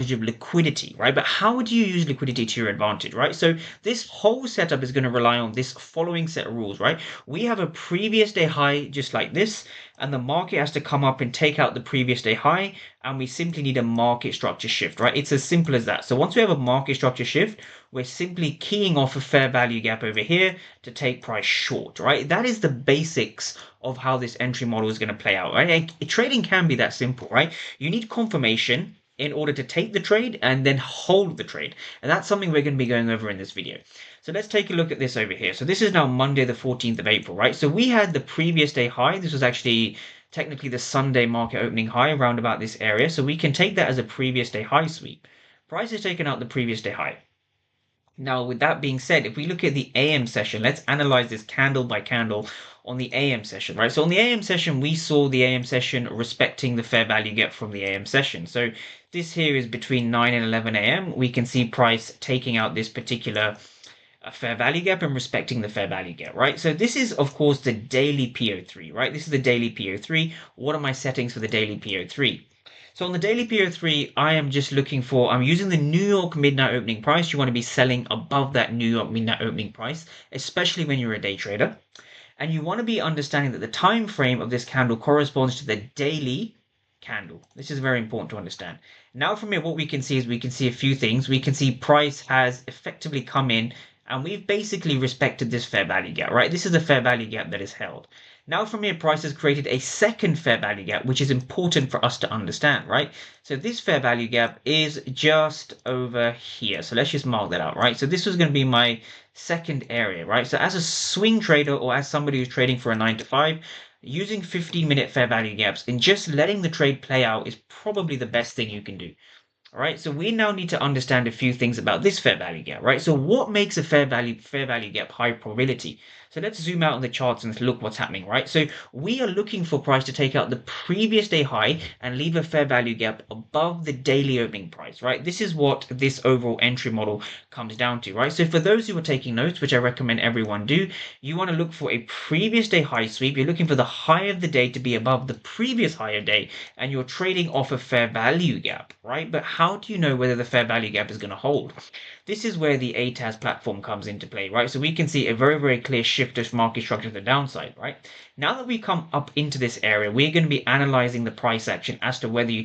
of liquidity, right? But how do you use liquidity to your advantage, right? So this whole setup is going to rely on this following set of rules, right? We have a previous day high just like this, and the market has to come up and take out the previous day high, and we simply need a market structure shift, right? It's as simple as that. So once we have a market structure shift, we're simply keying off a fair value gap over here to take price short, right? That is the basics of how this entry model is going to play out, right? And trading can be that simple, right? You need confirmation in order to take the trade and then hold the trade. And that's something we're going to be going over in this video. So let's take a look at this over here. So this is now Monday, the 14th of April, right? So we had the previous day high. This was actually technically the Sunday market opening high around about this area. So we can take that as a previous day high sweep. Price is taken out the previous day high. Now, with that being said, if we look at the AM session, let's analyze this candle by candle on the AM session, right? So on the AM session, we saw the AM session respecting the fair value gap from the AM session. So this here is between 9 and 11 AM. We can see price taking out this particular fair value gap and respecting the fair value gap, right? So this is, of course, the daily PO3, right? This is the daily PO3. What are my settings for the daily PO3? So on the daily PO3, I am just looking for, I'm using the New York midnight opening price. You want to be selling above that New York midnight opening price, especially when you're a day trader. And you want to be understanding that the time frame of this candle corresponds to the daily candle. This is very important to understand. Now from here, what we can see is we can see a few things. We can see price has effectively come in and we've basically respected this fair value gap, right? This is the fair value gap that is held. Now from here, price has created a second fair value gap, which is important for us to understand, right? So this fair value gap is just over here. So let's just mark that out, right? So this was going to be my second area, right? So as a swing trader or as somebody who's trading for a 9 to 5, using 15-minute fair value gaps and just letting the trade play out is probably the best thing you can do. All right, so we now need to understand a few things about this fair value gap, right? So what makes a fair value gap high probability? So let's zoom out on the charts and look what's happening, right? So we are looking for price to take out the previous day high and leave a fair value gap above the daily opening price, right? This is what this overall entry model comes down to, right? So for those who are taking notes, which I recommend everyone do, you want to look for a previous day high sweep. You're looking for the high of the day to be above the previous high of day, and you're trading off a fair value gap, right? But how do you know whether the fair value gap is going to hold? This is where the ATAS platform comes into play, right? So we can see a very, very clear shift of market structure to the downside, right? Now that we come up into this area, we're going to be analyzing the price action as to whether you